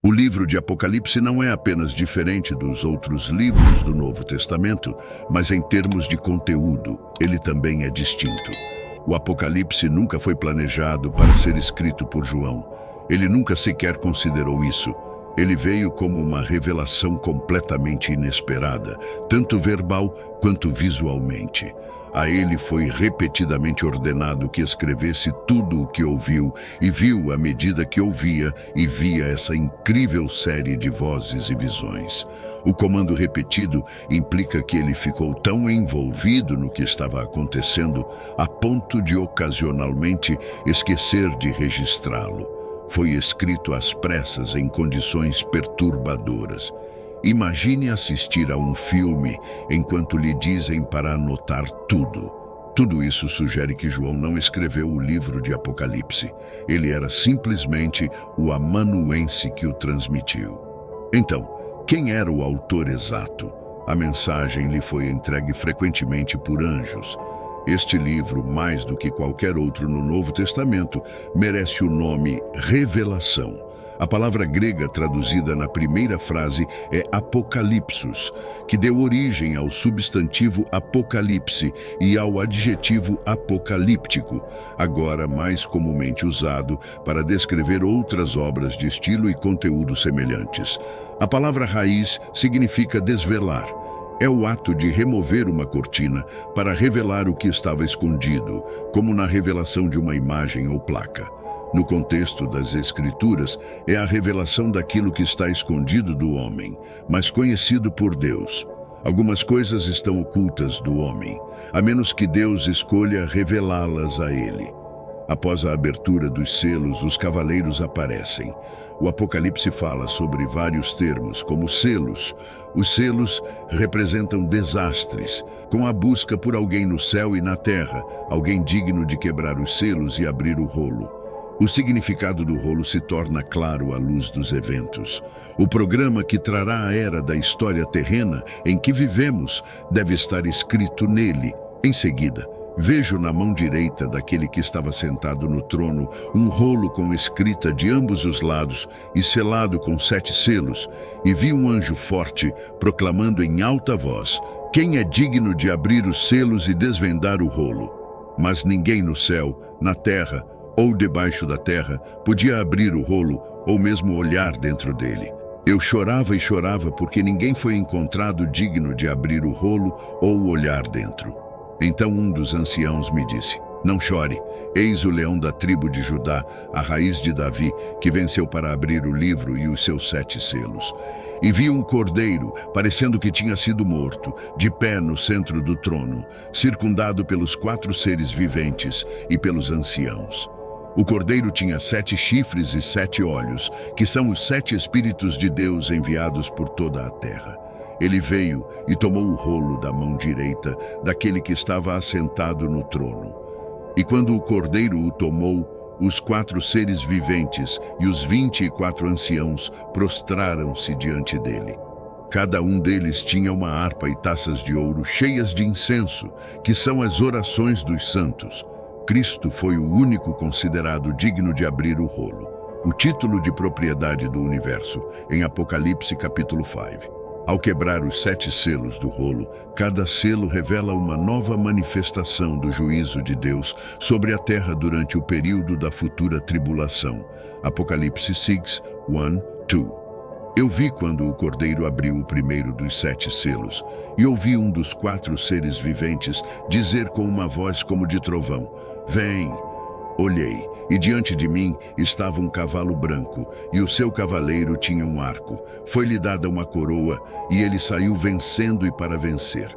O livro de Apocalipse não é apenas diferente dos outros livros do Novo Testamento, mas em termos de conteúdo, ele também é distinto. O Apocalipse nunca foi planejado para ser escrito por João. Ele nunca sequer considerou isso. Ele veio como uma revelação completamente inesperada, tanto verbal quanto visualmente. A ele foi repetidamente ordenado que escrevesse tudo o que ouviu e viu à medida que ouvia e via essa incrível série de vozes e visões. O comando repetido implica que ele ficou tão envolvido no que estava acontecendo a ponto de ocasionalmente esquecer de registrá-lo. Foi escrito às pressas em condições perturbadoras. Imagine assistir a um filme enquanto lhe dizem para anotar tudo. Tudo isso sugere que João não escreveu o livro de Apocalipse. Ele era simplesmente o amanuense que o transmitiu. Então, quem era o autor exato? A mensagem lhe foi entregue frequentemente por anjos. Este livro, mais do que qualquer outro no Novo Testamento, merece o nome Revelação. A palavra grega traduzida na primeira frase é apocalipsos, que deu origem ao substantivo apocalipse e ao adjetivo apocalíptico, agora mais comumente usado para descrever outras obras de estilo e conteúdo semelhantes. A palavra raiz significa desvelar. É o ato de remover uma cortina para revelar o que estava escondido, como na revelação de uma imagem ou placa. No contexto das Escrituras, é a revelação daquilo que está escondido do homem, mas conhecido por Deus. Algumas coisas estão ocultas do homem, a menos que Deus escolha revelá-las a ele. Após a abertura dos selos, os cavaleiros aparecem. O Apocalipse fala sobre vários termos, como selos. Os selos representam desastres, com a busca por alguém no céu e na terra, alguém digno de quebrar os selos e abrir o rolo. O significado do rolo se torna claro à luz dos eventos. O programa que trará a era da história terrena em que vivemos deve estar escrito nele. Em seguida, vejo na mão direita daquele que estava sentado no trono um rolo com escrita de ambos os lados e selado com 7 selos, e vi um anjo forte proclamando em alta voz: "Quem é digno de abrir os selos e desvendar o rolo?" Mas ninguém no céu, na terra ou debaixo da terra podia abrir o rolo ou mesmo olhar dentro dele. Eu chorava e chorava porque ninguém foi encontrado digno de abrir o rolo ou olhar dentro. Então um dos anciãos me disse: "Não chore, eis o leão da tribo de Judá, a raiz de Davi, que venceu para abrir o livro e os seus 7 selos." E vi um cordeiro, parecendo que tinha sido morto, de pé no centro do trono, circundado pelos 4 seres viventes e pelos anciãos. O cordeiro tinha 7 chifres e 7 olhos, que são os 7 Espíritos de Deus enviados por toda a terra. Ele veio e tomou o rolo da mão direita daquele que estava assentado no trono. E quando o cordeiro o tomou, os 4 seres viventes e os 24 anciãos prostraram-se diante dele. Cada um deles tinha uma harpa e taças de ouro cheias de incenso, que são as orações dos santos. Cristo foi o único considerado digno de abrir o rolo, o título de propriedade do universo, em Apocalipse capítulo 5. Ao quebrar os 7 selos do rolo, cada selo revela uma nova manifestação do juízo de Deus sobre a terra durante o período da futura tribulação. Apocalipse 6, 1, 2. Eu vi quando o cordeiro abriu o primeiro dos 7 selos, e ouvi um dos 4 seres viventes dizer com uma voz como de trovão: "Vem!" Olhei, e diante de mim estava um cavalo branco, e o seu cavaleiro tinha um arco. Foi-lhe dada uma coroa, e ele saiu vencendo e para vencer.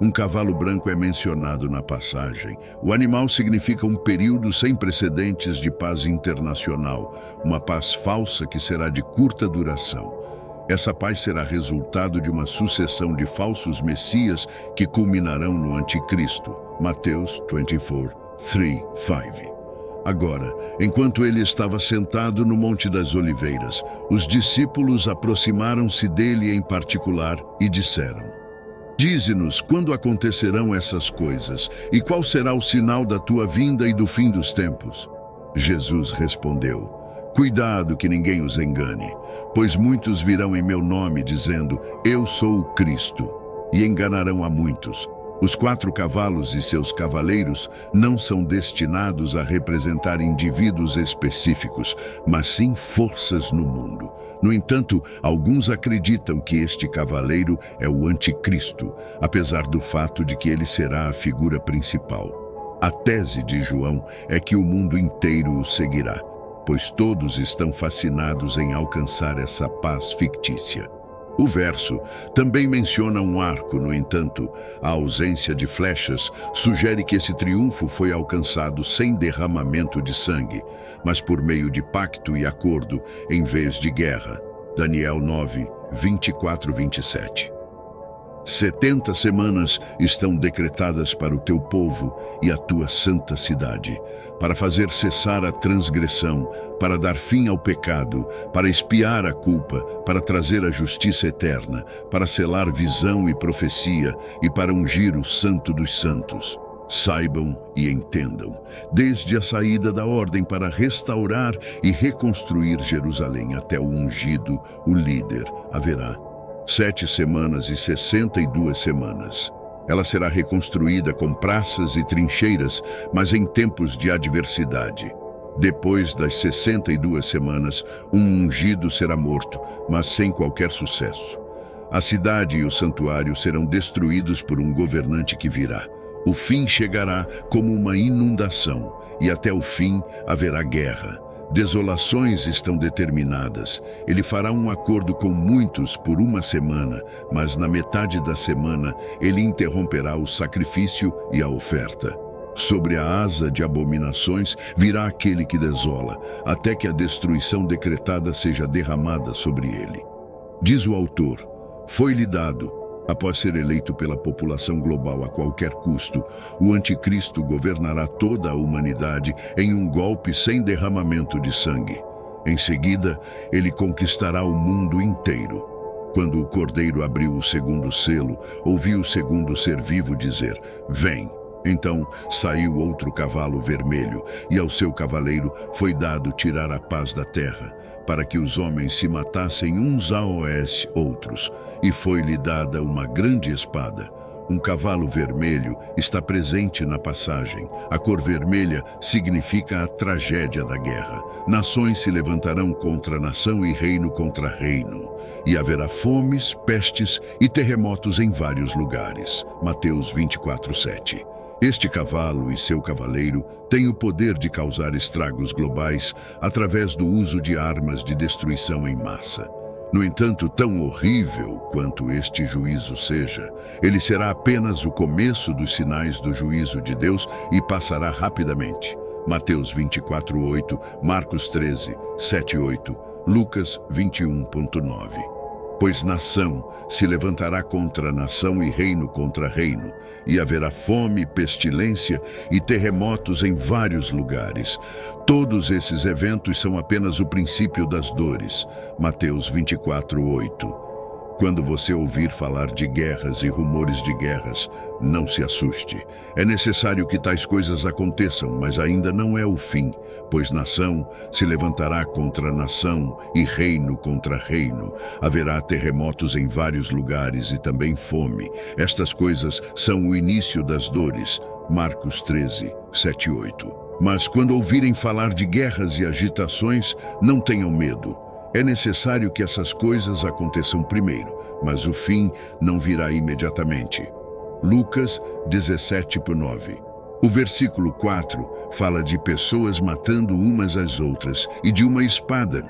Um cavalo branco é mencionado na passagem. O animal significa um período sem precedentes de paz internacional, uma paz falsa que será de curta duração. Essa paz será resultado de uma sucessão de falsos messias que culminarão no anticristo. Mateus 24, 3, 5. Agora, enquanto ele estava sentado no Monte das Oliveiras, os discípulos aproximaram-se dele em particular e disseram: "Dize-nos quando acontecerão essas coisas, e qual será o sinal da tua vinda e do fim dos tempos?" Jesus respondeu: Cuidado que ninguém os engane, pois muitos virão em meu nome dizendo, eu sou o Cristo, e enganarão a muitos. Os 4 cavalos e seus cavaleiros não são destinados a representar indivíduos específicos, mas sim forças no mundo. No entanto, alguns acreditam que este cavaleiro é o anticristo, apesar do fato de que ele será a figura principal. A tese de João é que o mundo inteiro o seguirá, pois todos estão fascinados em alcançar essa paz fictícia. O verso também menciona um arco, no entanto, a ausência de flechas sugere que esse triunfo foi alcançado sem derramamento de sangue, mas por meio de pacto e acordo, em vez de guerra. Daniel 9, 24-27. 70 semanas estão decretadas para o teu povo e a tua santa cidade, para fazer cessar a transgressão, para dar fim ao pecado, para expiar a culpa, para trazer a justiça eterna, para selar visão e profecia e para ungir o Santo dos Santos. Saibam e entendam, desde a saída da ordem para restaurar e reconstruir Jerusalém até o ungido, o líder, haverá 7 semanas e 62 semanas. Ela será reconstruída com praças e trincheiras, mas em tempos de adversidade. Depois das 62 semanas, um ungido será morto, mas sem qualquer sucesso. A cidade e o santuário serão destruídos por um governante que virá. O fim chegará como uma inundação, e até o fim haverá guerra. Desolações estão determinadas. Ele fará um acordo com muitos por 1 semana, mas na metade da semana ele interromperá o sacrifício e a oferta. Sobre a asa de abominações virá aquele que desola, até que a destruição decretada seja derramada sobre ele. Diz o autor, foi-lhe dado, após ser eleito pela população global a qualquer custo, o anticristo governará toda a humanidade em um golpe sem derramamento de sangue. Em seguida, ele conquistará o mundo inteiro. Quando o cordeiro abriu o segundo selo, ouviu o segundo ser vivo dizer, vem. Então saiu outro cavalo vermelho, e ao seu cavaleiro foi dado tirar a paz da terra, para que os homens se matassem uns aos outros, e foi-lhe dada uma grande espada. Um cavalo vermelho está presente na passagem. A cor vermelha significa a tragédia da guerra. Nações se levantarão contra nação e reino contra reino. E haverá fomes, pestes e terremotos em vários lugares. Mateus 24:7. Este cavalo e seu cavaleiro têm o poder de causar estragos globais através do uso de armas de destruição em massa. No entanto, tão horrível quanto este juízo seja, ele será apenas o começo dos sinais do juízo de Deus e passará rapidamente. Mateus 24:8, Marcos 13, 7:8, Lucas 21:9. Pois nação se levantará contra nação e reino contra reino, e haverá fome, pestilência e terremotos em vários lugares. Todos esses eventos são apenas o princípio das dores. Mateus 24:8. Quando você ouvir falar de guerras e rumores de guerras, não se assuste. É necessário que tais coisas aconteçam, mas ainda não é o fim, pois nação se levantará contra nação e reino contra reino. Haverá terremotos em vários lugares e também fome. Estas coisas são o início das dores. Marcos 13, 7 e 8. Mas quando ouvirem falar de guerras e agitações, não tenham medo. É necessário que essas coisas aconteçam primeiro, mas o fim não virá imediatamente. Lucas 17:9. O versículo 4 fala de pessoas matando umas às outras e de uma espada.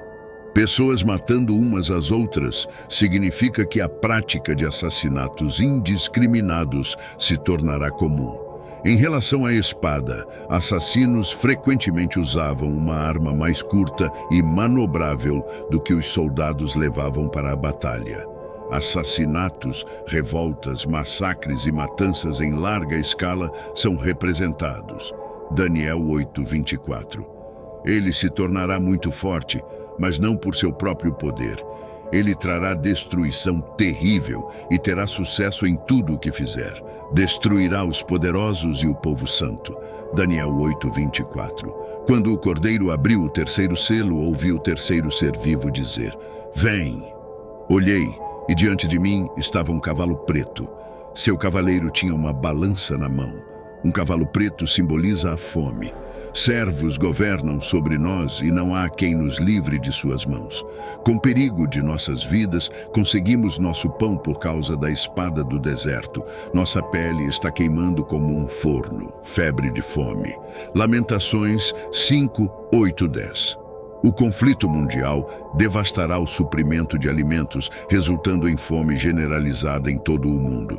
Pessoas matando umas às outras significa que a prática de assassinatos indiscriminados se tornará comum. Em relação à espada, assassinos frequentemente usavam uma arma mais curta e manobrável do que os soldados levavam para a batalha. Assassinatos, revoltas, massacres e matanças em larga escala são representados. Daniel 8:24. Ele se tornará muito forte, mas não por seu próprio poder. Ele trará destruição terrível e terá sucesso em tudo o que fizer. Destruirá os poderosos e o povo santo. Daniel 8:24. Quando o cordeiro abriu o terceiro selo, ouvi o terceiro ser vivo dizer: Vem! Olhei, e diante de mim estava um cavalo preto. Seu cavaleiro tinha uma balança na mão. Um cavalo preto simboliza a fome. Servos governam sobre nós e não há quem nos livre de suas mãos. Com perigo de nossas vidas, conseguimos nosso pão por causa da espada do deserto. Nossa pele está queimando como um forno, febre de fome. Lamentações 5:8-10. O conflito mundial devastará o suprimento de alimentos, resultando em fome generalizada em todo o mundo.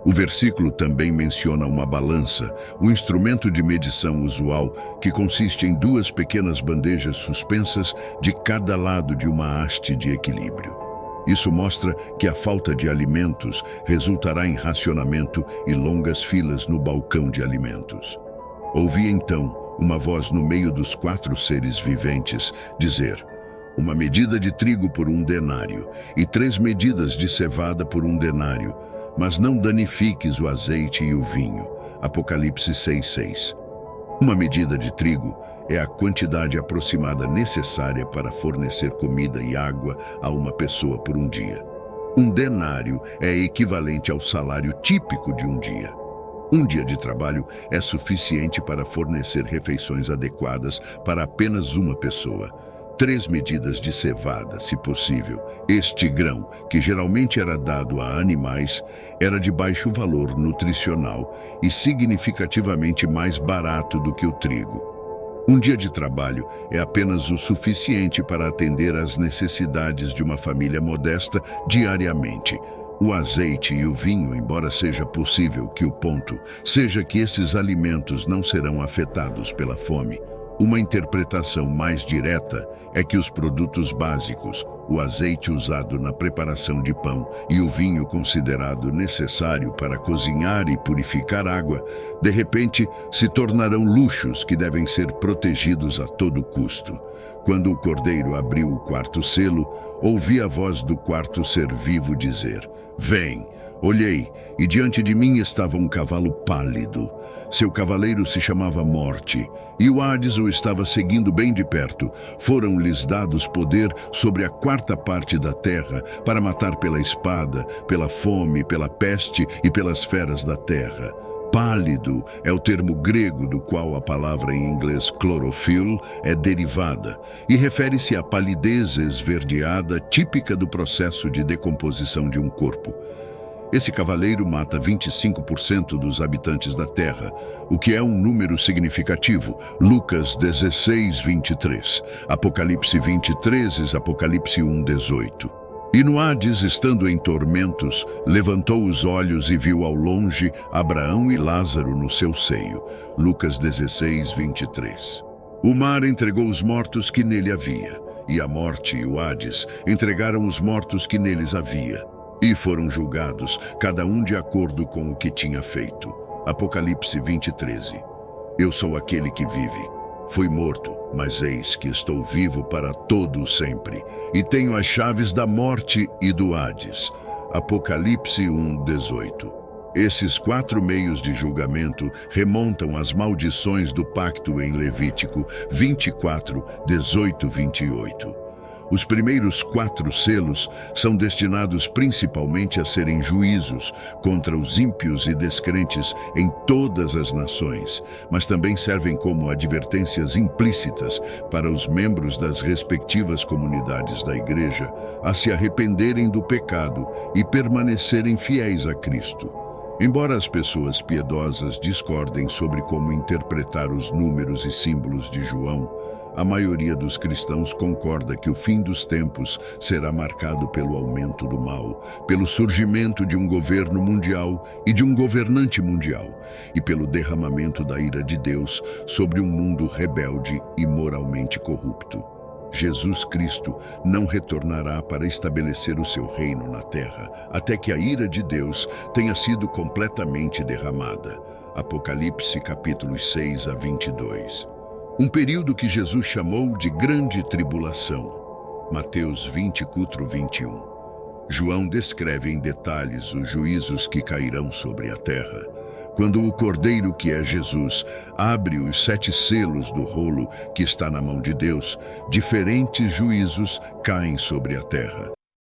O versículo também menciona uma balança, um instrumento de medição usual que consiste em duas pequenas bandejas suspensas de cada lado de uma haste de equilíbrio. Isso mostra que a falta de alimentos resultará em racionamento e longas filas no balcão de alimentos. Ouvi então uma voz no meio dos 4 seres viventes dizer: uma medida de trigo por 1 denário e 3 medidas de cevada por 1 denário, mas não danifiques o azeite e o vinho. Apocalipse 6:6. Uma medida de trigo é a quantidade aproximada necessária para fornecer comida e água a uma pessoa por um dia. 1 denário é equivalente ao salário típico de um dia. Um dia de trabalho é suficiente para fornecer refeições adequadas para apenas uma pessoa. 3 medidas de cevada, se possível. Este grão, que geralmente era dado a animais, era de baixo valor nutricional e significativamente mais barato do que o trigo. Um dia de trabalho é apenas o suficiente para atender às necessidades de uma família modesta diariamente. O azeite e o vinho, embora seja possível que o ponto seja que esses alimentos não serão afetados pela fome, uma interpretação mais direta é que os produtos básicos, o azeite usado na preparação de pão e o vinho considerado necessário para cozinhar e purificar água, de repente se tornarão luxos que devem ser protegidos a todo custo. Quando o cordeiro abriu o 4º selo, ouvi a voz do 4º ser vivo dizer: Vem! Olhei, e diante de mim estava um cavalo pálido. Seu cavaleiro se chamava Morte, e o Hades o estava seguindo bem de perto. Foram-lhes dados poder sobre a 4ª parte da terra, para matar pela espada, pela fome, pela peste e pelas feras da terra. Pálido é o termo grego do qual a palavra em inglês chlorophyll é derivada, e refere-se à palidez esverdeada típica do processo de decomposição de um corpo. Esse cavaleiro mata 25% dos habitantes da terra, o que é um número significativo. Lucas 16:23, Apocalipse 20:13, Apocalipse 1:18. E no Hades, estando em tormentos, levantou os olhos e viu ao longe Abraão e Lázaro no seu seio. Lucas 16:23. O mar entregou os mortos que nele havia, e a morte e o Hades entregaram os mortos que neles havia. E foram julgados, cada um de acordo com o que tinha feito. Apocalipse 20:13. Eu sou aquele que vive. Fui morto, mas eis que estou vivo para todo o sempre, e tenho as chaves da morte e do Hades. Apocalipse 1:18. Esses 4 meios de julgamento remontam às maldições do pacto em Levítico 24:18-28. Os primeiros 4 selos são destinados principalmente a serem juízos contra os ímpios e descrentes em todas as nações, mas também servem como advertências implícitas para os membros das respectivas comunidades da Igreja a se arrependerem do pecado e permanecerem fiéis a Cristo. Embora as pessoas piedosas discordem sobre como interpretar os números e símbolos de João, a maioria dos cristãos concorda que o fim dos tempos será marcado pelo aumento do mal, pelo surgimento de um governo mundial e de um governante mundial, e pelo derramamento da ira de Deus sobre um mundo rebelde e moralmente corrupto. Jesus Cristo não retornará para estabelecer o seu reino na terra, até que a ira de Deus tenha sido completamente derramada. Apocalipse capítulos 6-22. Um período que Jesus chamou de grande tribulação. Mateus 24:21. João descreve em detalhes os juízos que cairão sobre a terra. Quando o Cordeiro, que é Jesus, abre os 7 selos do rolo que está na mão de Deus, diferentes juízos caem sobre a terra.